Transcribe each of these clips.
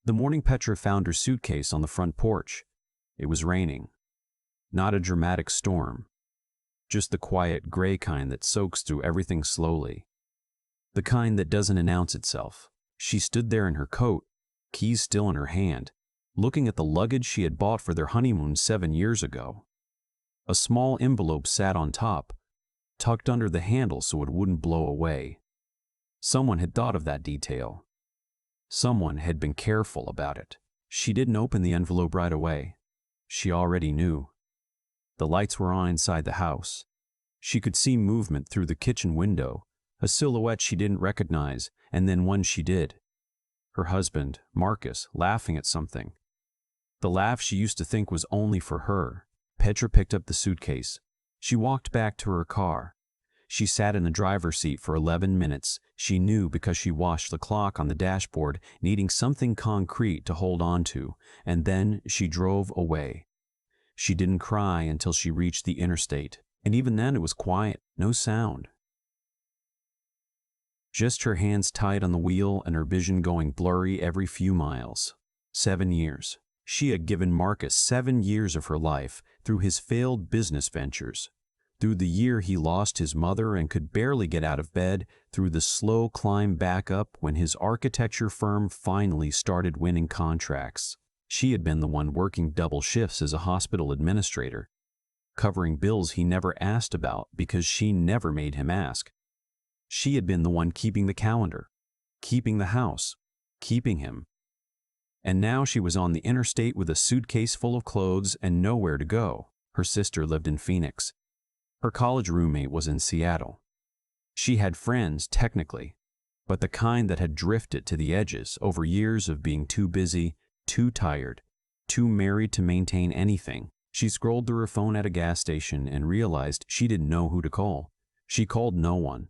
The morning Petra found her suitcase on the front porch. It was raining. Not a dramatic storm. Just the quiet gray kind that soaks through everything slowly. The kind that doesn't announce itself. She stood there in her coat, keys still in her hand, looking at the luggage she had bought for their honeymoon 7 years ago. A small envelope sat on top, tucked under the handle so it wouldn't blow away. Someone had thought of that detail. Someone had been careful about it. She didn't open the envelope right away. She already knew. The lights were on inside the house. She could see movement through the kitchen window, a silhouette she didn't recognize, and then one she did. Her husband, Marcus, laughing at something. The laugh she used to think was only for her. Petra picked up the suitcase. She walked back to her car. She sat in the driver's seat for 11 minutes. She knew because she watched the clock on the dashboard, needing something concrete to hold on to, and then she drove away. She didn't cry until she reached the interstate, and even then it was quiet, no sound. Just her hands tight on the wheel and her vision going blurry every few miles. 7 years. She had given Marcus 7 years of her life through his failed business ventures, through the year he lost his mother and could barely get out of bed, through the slow climb back up when his architecture firm finally started winning contracts. She had been the one working double shifts as a hospital administrator, covering bills he never asked about because she never made him ask. She had been the one keeping the calendar, keeping the house, keeping him. And now she was on the interstate with a suitcase full of clothes and nowhere to go. Her sister lived in Phoenix. Her college roommate was in Seattle. She had friends, technically, but the kind that had drifted to the edges over years of being too busy, too tired, too married to maintain anything. She scrolled through her phone at a gas station and realized she didn't know who to call. She called no one.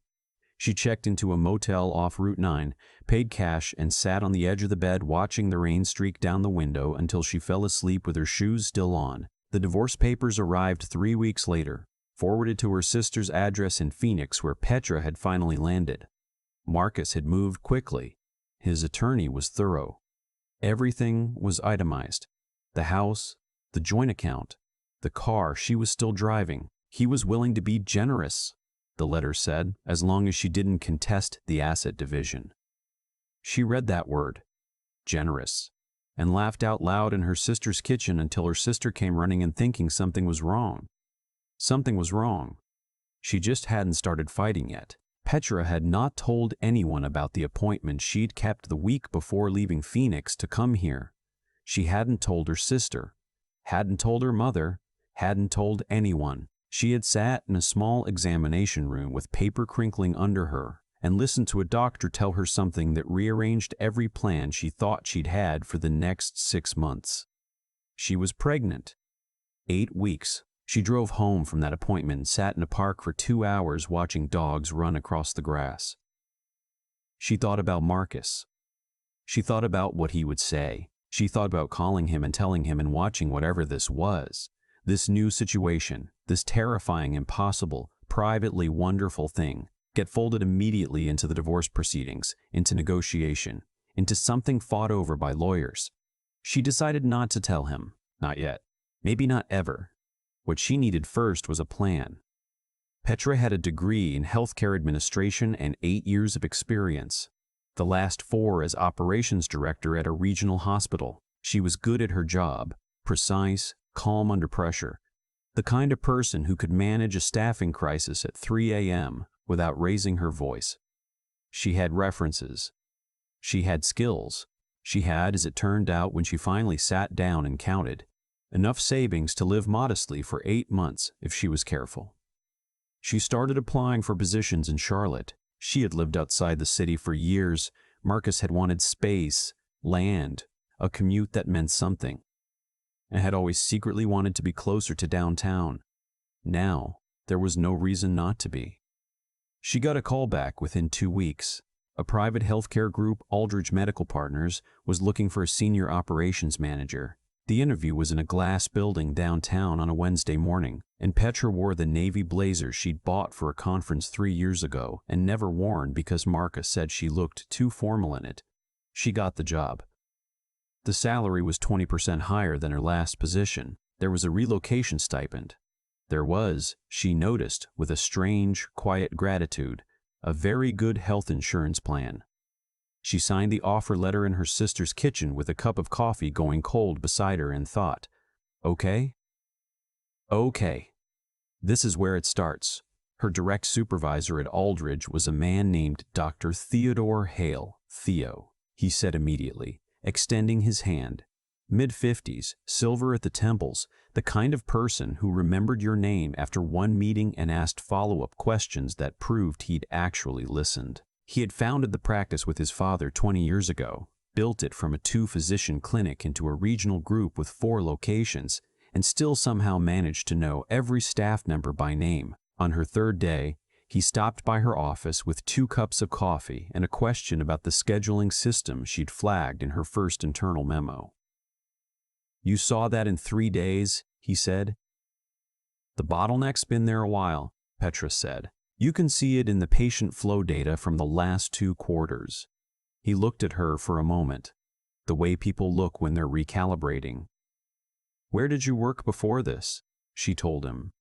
She checked into a motel off Route 9, paid cash, and sat on the edge of the bed watching the rain streak down the window until she fell asleep with her shoes still on. The divorce papers arrived 3 weeks later, forwarded to her sister's address in Phoenix where Petra had finally landed. Marcus had moved quickly. His attorney was thorough. Everything was itemized. The house, the joint account, the car she was still driving. He was willing to be generous, the letter said, as long as she didn't contest the asset division. She read that word, generous, and laughed out loud in her sister's kitchen until her sister came running in thinking something was wrong. Something was wrong. She just hadn't started fighting yet. Petra had not told anyone about the appointment she'd kept the week before leaving Phoenix to come here. She hadn't told her sister, hadn't told her mother, hadn't told anyone. She had sat in a small examination room with paper crinkling under her and listened to a doctor tell her something that rearranged every plan she thought she'd had for the next 6 months. She was pregnant. 8 weeks. She drove home from that appointment and sat in a park for 2 hours watching dogs run across the grass. She thought about Marcus. She thought about what he would say. She thought about calling him and telling him and watching whatever this was. This new situation, this terrifying, impossible, privately wonderful thing, get folded immediately into the divorce proceedings, into negotiation, into something fought over by lawyers. She decided not to tell him, not yet, maybe not ever. What she needed first was a plan. Petra had a degree in healthcare administration and 8 years of experience, the last 4 as operations director at a regional hospital. She was good at her job, precise, calm under pressure, the kind of person who could manage a staffing crisis at 3 a.m. without raising her voice. She had references. She had skills. She had, as it turned out when she finally sat down and counted, enough savings to live modestly for 8 months if she was careful. She started applying for positions in Charlotte. She had lived outside the city for years. Marcus had wanted space, land, a commute that meant something, and had always secretly wanted to be closer to downtown. Now, there was no reason not to be. She got a call back within 2 weeks. A private healthcare group, Aldridge Medical Partners, was looking for a senior operations manager. The interview was in a glass building downtown on a Wednesday morning, and Petra wore the navy blazer she'd bought for a conference 3 years ago and never worn because Marcus said she looked too formal in it. She got the job. The salary was 20% higher than her last position. There was a relocation stipend. There was, she noticed with a strange, quiet gratitude, a very good health insurance plan. She signed the offer letter in her sister's kitchen with a cup of coffee going cold beside her and thought, okay? Okay. This is where it starts. Her direct supervisor at Aldridge was a man named Dr. Theodore Hale. Theo, he said immediately, extending his hand. Mid-50s, silver at the temples, the kind of person who remembered your name after one meeting and asked follow-up questions that proved he'd actually listened. He had founded the practice with his father 20 years ago, built it from a 2-physician clinic into a regional group with 4 locations, and still somehow managed to know every staff member by name. On her 3rd day, he stopped by her office with 2 cups of coffee and a question about the scheduling system she'd flagged in her first internal memo. "You saw that in 3 days," he said. "The bottleneck's been there a while," Petra said. "You can see it in the patient flow data from the last 2 quarters. He looked at her for a moment, the way people look when they're recalibrating. "Where did you work before this?" she told him.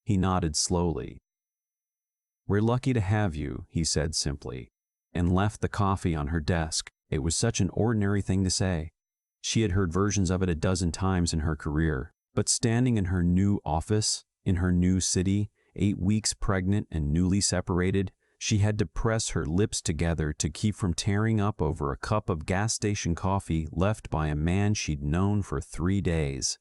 He nodded slowly. "We're lucky to have you," he said simply, and left the coffee on her desk. It was such an ordinary thing to say. She had heard versions of it a dozen times in her career, but standing in her new office, in her new city, 8 weeks pregnant and newly separated, she had to press her lips together to keep from tearing up over a cup of gas station coffee left by a man she'd known for 3 days.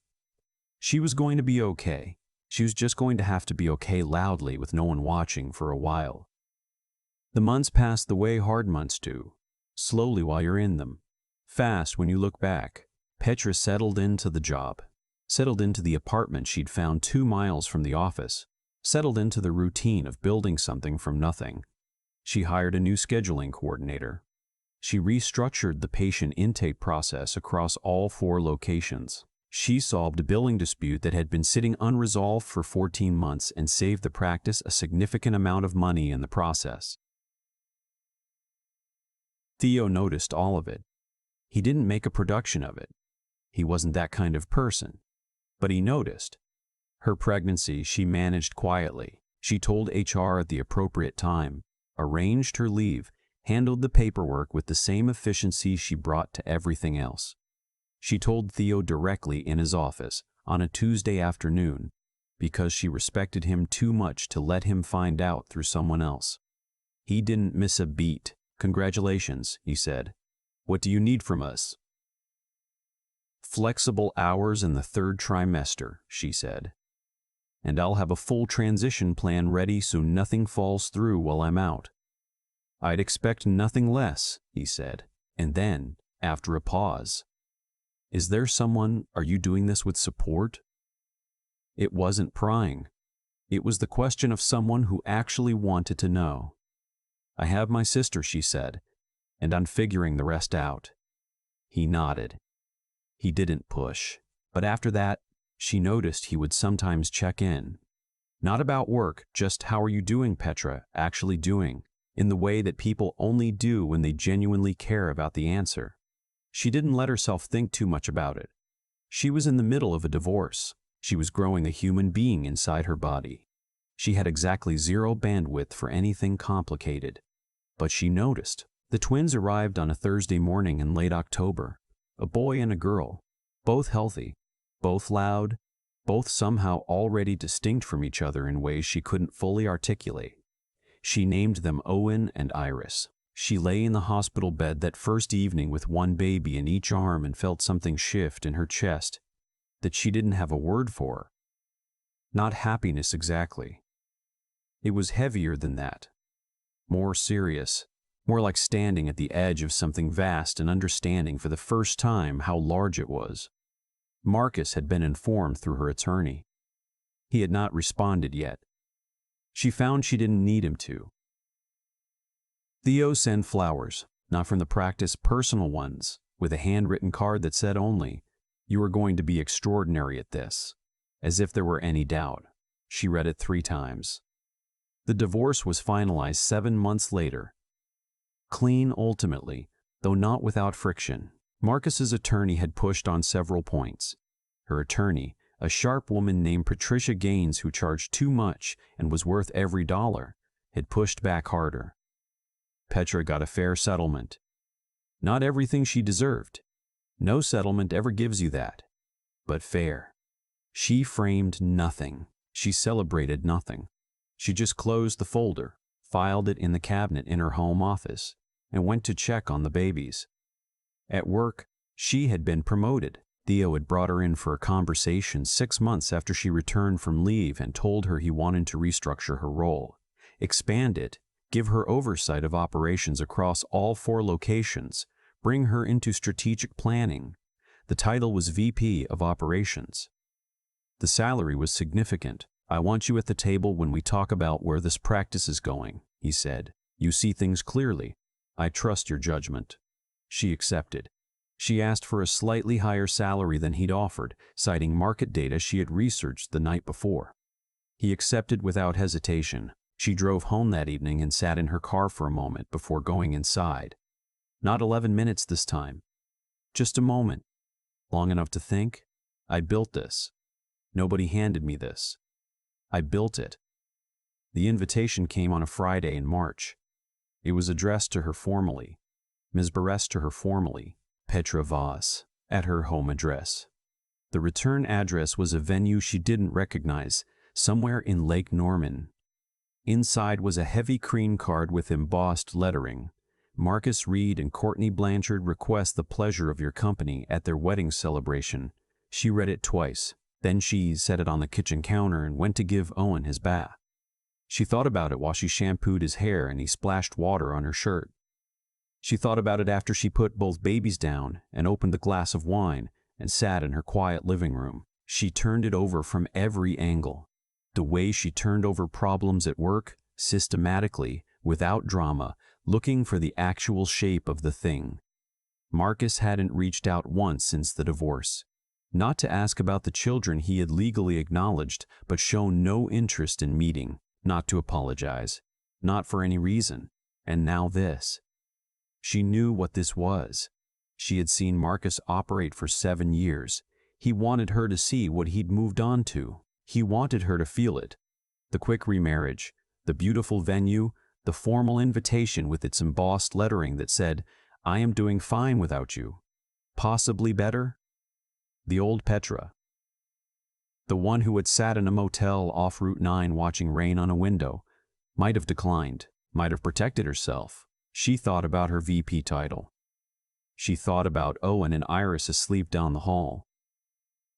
She was going to be okay. She was just going to have to be okay loudly with no one watching for a while. The months passed the way hard months do, slowly while you're in them, fast when you look back. Petra settled into the job, settled into the apartment she'd found 2 miles from the office, settled into the routine of building something from nothing. She hired a new scheduling coordinator. She restructured the patient intake process across all 4 locations. She solved a billing dispute that had been sitting unresolved for 14 months and saved the practice a significant amount of money in the process. Theo noticed all of it. He didn't make a production of it. He wasn't that kind of person. But he noticed. Her pregnancy she managed quietly. She told HR at the appropriate time, arranged her leave, handled the paperwork with the same efficiency she brought to everything else. She told Theo directly in his office on a Tuesday afternoon because she respected him too much to let him find out through someone else. He didn't miss a beat. "Congratulations," he said. "What do you need from us?" "Flexible hours in the 3rd trimester," she said. "And I'll have a full transition plan ready so nothing falls through while I'm out." "I'd expect nothing less," he said. And then, after a pause, "Is there someone, are you doing this with support?" It wasn't prying. It was the question of someone who actually wanted to know. "I have my sister," she said, "and I'm figuring the rest out." He nodded. He didn't push. But after that, she noticed he would sometimes check in. Not about work, just "How are you doing, Petra?" Actually doing, in the way that people only do when they genuinely care about the answer. She didn't let herself think too much about it. She was in the middle of a divorce. She was growing a human being inside her body. She had exactly 0 bandwidth for anything complicated. But she noticed. The twins arrived on a Thursday morning in late October. A boy and a girl. Both healthy. Both loud. Both somehow already distinct from each other in ways she couldn't fully articulate. She named them Owen and Iris. She lay in the hospital bed that first evening with one baby in each arm and felt something shift in her chest that she didn't have a word for. Not happiness exactly. It was heavier than that. More serious. More like standing at the edge of something vast and understanding for the first time how large it was. Marcus had been informed through her attorney. He had not responded yet. She found she didn't need him to. Theo sent flowers, not from the practice, personal ones, with a handwritten card that said only, "You are going to be extraordinary at this," as if there were any doubt. She read it 3 times. The divorce was finalized 7 months later. Clean ultimately, though not without friction. Marcus's attorney had pushed on several points. Her attorney, a sharp woman named Patricia Gaines who charged too much and was worth every dollar, had pushed back harder. Petra got a fair settlement. Not everything she deserved. No settlement ever gives you that. But fair. She framed nothing. She celebrated nothing. She just closed the folder, filed it in the cabinet in her home office, and went to check on the babies. At work, she had been promoted. Theo had brought her in for a conversation 6 months after she returned from leave and told her he wanted to restructure her role, expand it, give her oversight of operations across all 4 locations, bring her into strategic planning. The title was VP of Operations. The salary was significant. "I want you at the table when we talk about where this practice is going," he said. "You see things clearly. I trust your judgment." She accepted. She asked for a slightly higher salary than he'd offered, citing market data she had researched the night before. He accepted without hesitation. She drove home that evening and sat in her car for a moment before going inside. Not 11 minutes this time. Just a moment. Long enough to think, I built this. Nobody handed me this. I built it. The invitation came on a Friday in March. It was addressed to her formally. Ms. Barres to her formally, Petra Voss, at her home address. The return address was a venue she didn't recognize, somewhere in Lake Norman. Inside was a heavy cream card with embossed lettering. "Marcus Reed and Courtney Blanchard request the pleasure of your company at their wedding celebration." She read it twice. Then she set it on the kitchen counter and went to give Owen his bath. She thought about it while she shampooed his hair and he splashed water on her shirt. She thought about it after she put both babies down and opened the glass of wine and sat in her quiet living room. She turned it over from every angle. The way she turned over problems at work, systematically, without drama, looking for the actual shape of the thing. Marcus hadn't reached out once since the divorce. Not to ask about the children he had legally acknowledged, but shown no interest in meeting. Not to apologize. Not for any reason. And now this. She knew what this was. She had seen Marcus operate for 7 years. He wanted her to see what he'd moved on to. He wanted her to feel it. The quick remarriage, the beautiful venue, the formal invitation with its embossed lettering that said, "I am doing fine without you. Possibly better." The old Petra. The one who had sat in a motel off Route 9 watching rain on a window, might have declined, might have protected herself. She thought about her VP title. She thought about Owen and Iris asleep down the hall.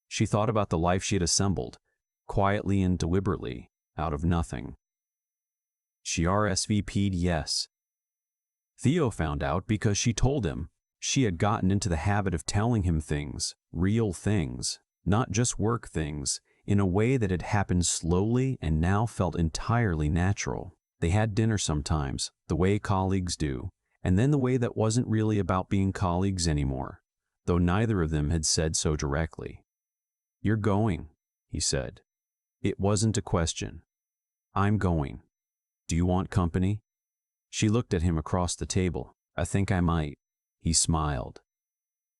She thought about the life she had assembled, quietly and deliberately, out of nothing. She RSVP'd yes. Theo found out because she told him. She had gotten into the habit of telling him things, real things, not just work things, in a way that had happened slowly and now felt entirely natural. They had dinner sometimes, the way colleagues do, and then the way that wasn't really about being colleagues anymore, though neither of them had said so directly. "You're going," he said. It wasn't a question. "I'm going. Do you want company?" She looked at him across the table. "I think I might." He smiled.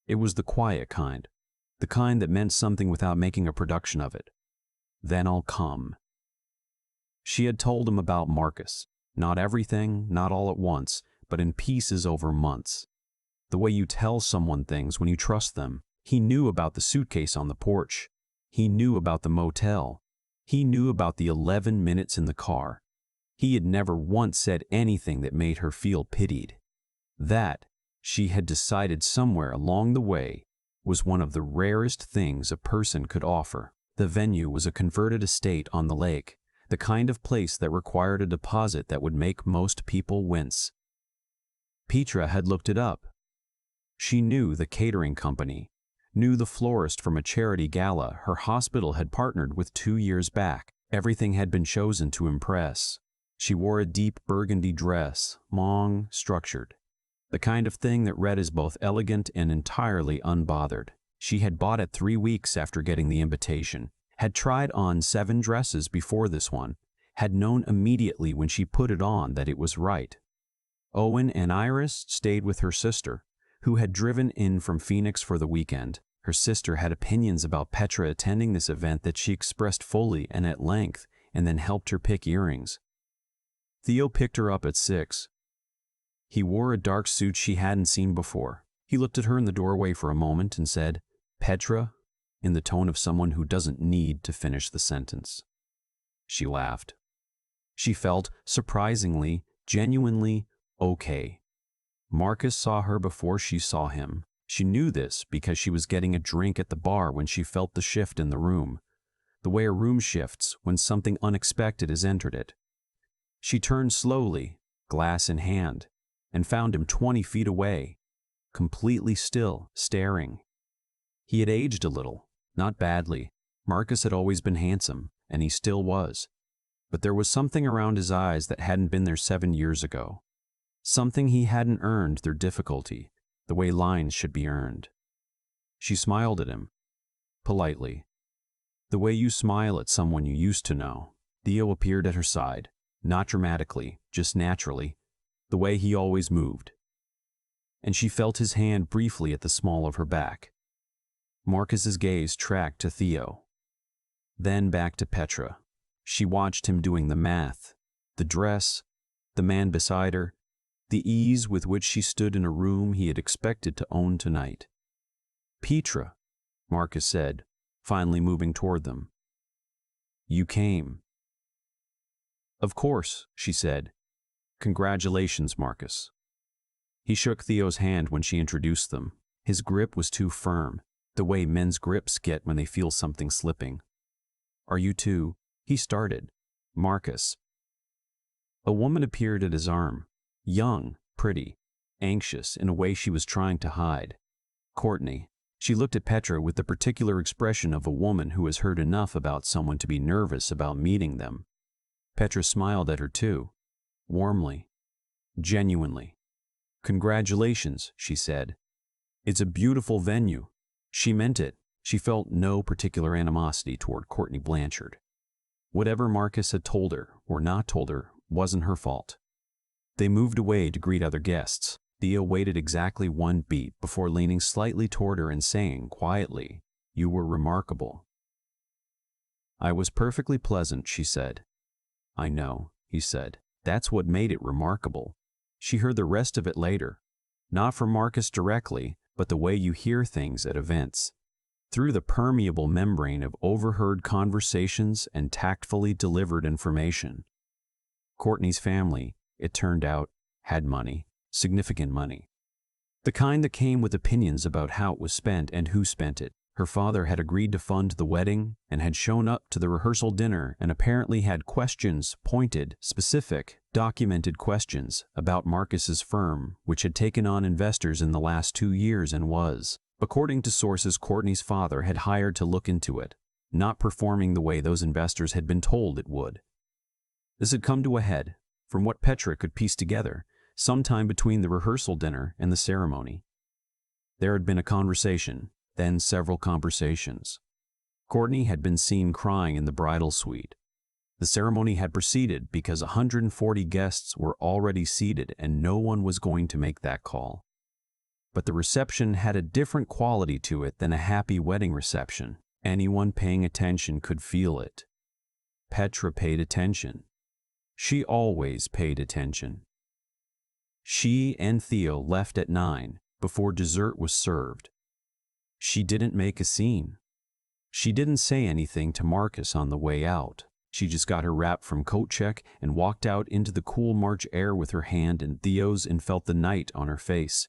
It was the quiet kind, the kind that meant something without making a production of it. "Then I'll come." She had told him about Marcus. Not everything, not all at once, but in pieces over months. The way you tell someone things when you trust them. He knew about the suitcase on the porch. He knew about the motel. He knew about the 11 minutes in the car. He had never once said anything that made her feel pitied. That, she had decided somewhere along the way, was one of the rarest things a person could offer. The venue was a converted estate on the lake, the kind of place that required a deposit that would make most people wince. Petra had looked it up. She knew the catering company, knew the florist from a charity gala her hospital had partnered with 2 years back. Everything had been chosen to impress. She wore a deep burgundy dress, long, structured. The kind of thing that read as both elegant and entirely unbothered. She had bought it 3 weeks after getting the invitation, had tried on 7 dresses before this one, had known immediately when she put it on that it was right. Owen and Iris stayed with her sister, who had driven in from Phoenix for the weekend. Her sister had opinions about Petra attending this event that she expressed fully and at length, and then helped her pick earrings. Theo picked her up at 6. He wore a dark suit she hadn't seen before. He looked at her in the doorway for a moment and said, "Petra," in the tone of someone who doesn't need to finish the sentence. She laughed. She felt, surprisingly, genuinely okay. Marcus saw her before she saw him. She knew this because she was getting a drink at the bar when she felt the shift in the room, the way a room shifts when something unexpected has entered it. She turned slowly, glass in hand, and found him 20 feet away, completely still, staring. He had aged a little, not badly. Marcus had always been handsome, and he still was. But there was something around his eyes that hadn't been there 7 years ago. Something he hadn't earned through difficulty, the way lines should be earned. She smiled at him, politely. The way you smile at someone you used to know. Theo appeared at her side, not dramatically, just naturally, the way he always moved. And she felt his hand briefly at the small of her back. Marcus's gaze tracked to Theo, then back to Petra. She watched him doing the math, the dress, the man beside her, the ease with which she stood in a room he had expected to own tonight. "Petra," Marcus said, finally moving toward them. "You came." "Of course," she said. "Congratulations, Marcus." He shook Theo's hand when she introduced them. His grip was too firm, the way men's grips get when they feel something slipping. "Are you two?" he started. "Marcus." A woman appeared at his arm, young, pretty, anxious in a way she was trying to hide. "Courtney." She looked at Petra with the particular expression of a woman who has heard enough about someone to be nervous about meeting them. Petra smiled at her too, warmly, genuinely. "Congratulations," she said. "It's a beautiful venue." She meant it. She felt no particular animosity toward Courtney Blanchard. Whatever Marcus had told her or not told her wasn't her fault. They moved away to greet other guests. Theo waited exactly 1 beat before leaning slightly toward her and saying quietly, "You were remarkable." "I was perfectly pleasant," she said. "I know," he said. "That's what made it remarkable." She heard the rest of it later, not from Marcus directly, but the way you hear things at events, through the permeable membrane of overheard conversations and tactfully delivered information. Courtney's family, it turned out, had money, significant money. The kind that came with opinions about how it was spent and who spent it. Her father had agreed to fund the wedding and had shown up to the rehearsal dinner and apparently had questions, pointed, specific, documented questions about Marcus's firm, which had taken on investors in the last 2 years and was, according to sources Courtney's father had hired to look into it, not performing the way those investors had been told it would. This had come to a head, from what Petra could piece together, sometime between the rehearsal dinner and the ceremony. There had been a conversation, then several conversations. Courtney had been seen crying in the bridal suite. The ceremony had proceeded because 140 guests were already seated and no one was going to make that call. But the reception had a different quality to it than a happy wedding reception. Anyone paying attention could feel it. Petra paid attention. She always paid attention. She and Theo left at 9 before dessert was served. She didn't make a scene. She didn't say anything to Marcus on the way out. She just got her wrap from coat check and walked out into the cool March air with her hand in Theo's and felt the night on her face.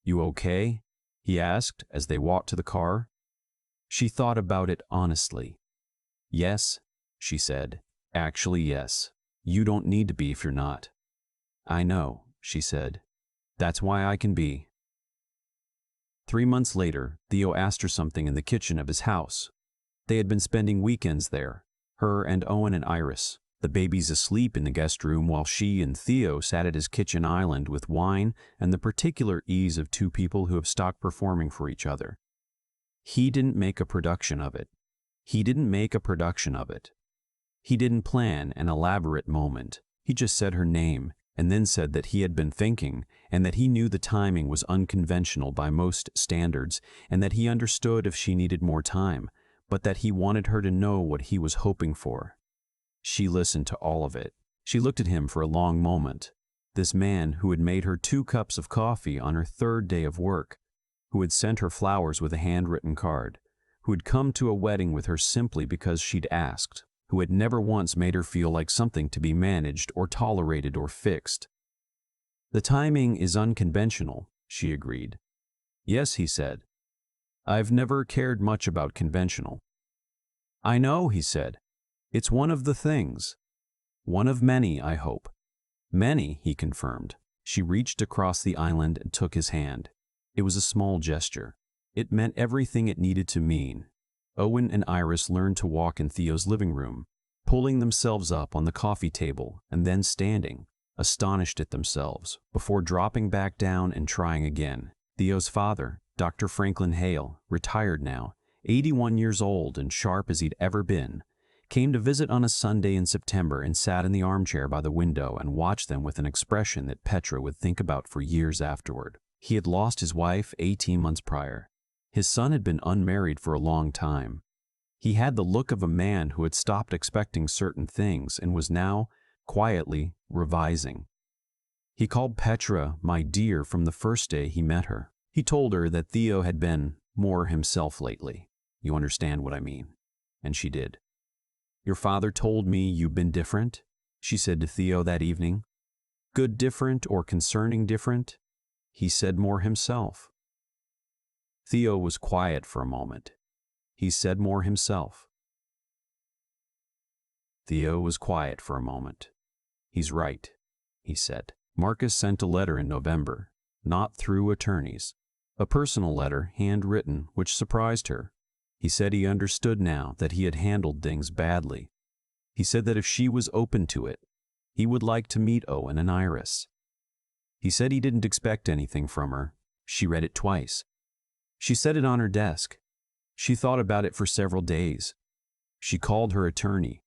"You okay?" he asked as they walked to the car. She thought about it honestly. "Yes," she said. "Actually, yes. You don't need to be if you're not." "I know," she said. "That's why I can be." 3 months later, Theo asked her something in the kitchen of his house. They had been spending weekends there, her and Owen and Iris, the babies asleep in the guest room while she and Theo sat at his kitchen island with wine and the particular ease of 2 people who have stopped performing for each other. He didn't make a production of it. He didn't plan an elaborate moment. He just said her name, and then said that he had been thinking and that he knew the timing was unconventional by most standards and that he understood if she needed more time, but that he wanted her to know what he was hoping for. She listened to all of it. She looked at him for a long moment. This man who had made her 2 cups of coffee on her 3rd day of work, who had sent her flowers with a handwritten card, who had come to a wedding with her simply because she'd asked, who had never once made her feel like something to be managed or tolerated or fixed. "The timing is unconventional," she agreed. "Yes," he said. "I've never cared much about conventional." "I know," he said. "It's one of the things. One of many, I hope." "Many," he confirmed. She reached across the island and took his hand. It was a small gesture. It meant everything it needed to mean. Owen and Iris learned to walk in Theo's living room, pulling themselves up on the coffee table and then standing, astonished at themselves, before dropping back down and trying again. Theo's father, Dr. Franklin Hale, retired now, 81 years old and sharp as he'd ever been, came to visit on a Sunday in September and sat in the armchair by the window and watched them with an expression that Petra would think about for years afterward. He had lost his wife 18 months prior. His son had been unmarried for a long time. He had the look of a man who had stopped expecting certain things and was now, quietly, revising. He called Petra "my dear" from the first day he met her. He told her that Theo had been more himself lately. "You understand what I mean?" And she did. "Your father told me you've been different," she said to Theo that evening. "Good different or concerning different?" He said more himself. Theo was quiet for a moment. He said more himself. Theo was quiet for a moment. "He's right," he said. Marcus sent a letter in November, not through attorneys. A personal letter, handwritten, which surprised her. He said he understood now that he had handled things badly. He said that if she was open to it, he would like to meet Owen and Iris. He said he didn't expect anything from her. She read it twice. She set it on her desk. She thought about it for several days. She called her attorney.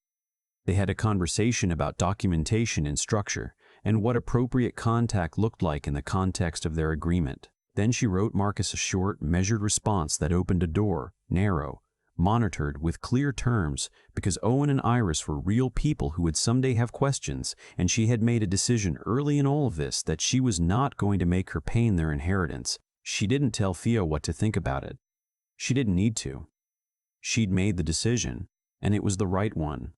They had a conversation about documentation and structure and what appropriate contact looked like in the context of their agreement. Then she wrote Marcus a short, measured response that opened a door, narrow, monitored with clear terms, because Owen and Iris were real people who would someday have questions, and she had made a decision early in all of this that she was not going to make her paying their inheritance. She didn't tell Theo what to think about it. She didn't need to. She'd made the decision, and it was the right one,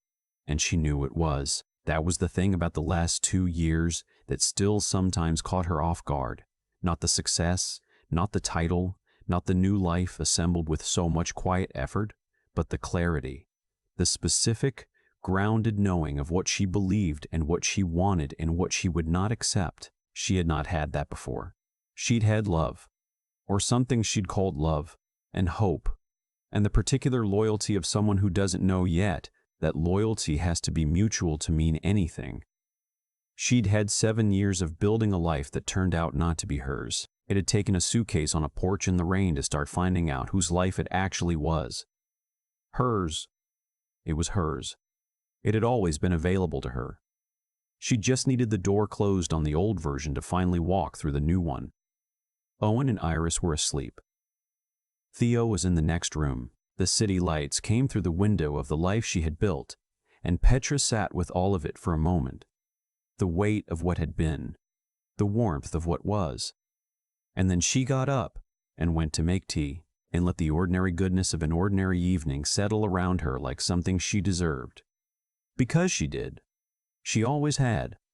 and she knew it was. That was the thing about the last 2 years that still sometimes caught her off guard. Not the success, not the title, not the new life assembled with so much quiet effort, but the clarity, the specific, grounded knowing of what she believed and what she wanted and what she would not accept. She had not had that before. She'd had love, or something she'd called love, and hope, and the particular loyalty of someone who doesn't know yet that loyalty has to be mutual to mean anything. She'd had 7 years of building a life that turned out not to be hers. It had taken a suitcase on a porch in the rain to start finding out whose life it actually was. Hers. It was hers. It had always been available to her. She just needed the door closed on the old version to finally walk through the new one. Owen and Iris were asleep. Theo was in the next room. The city lights came through the window of the life she had built, and Petra sat with all of it for a moment. The weight of what had been, the warmth of what was. And then she got up and went to make tea and let the ordinary goodness of an ordinary evening settle around her like something she deserved. Because she did. She always had.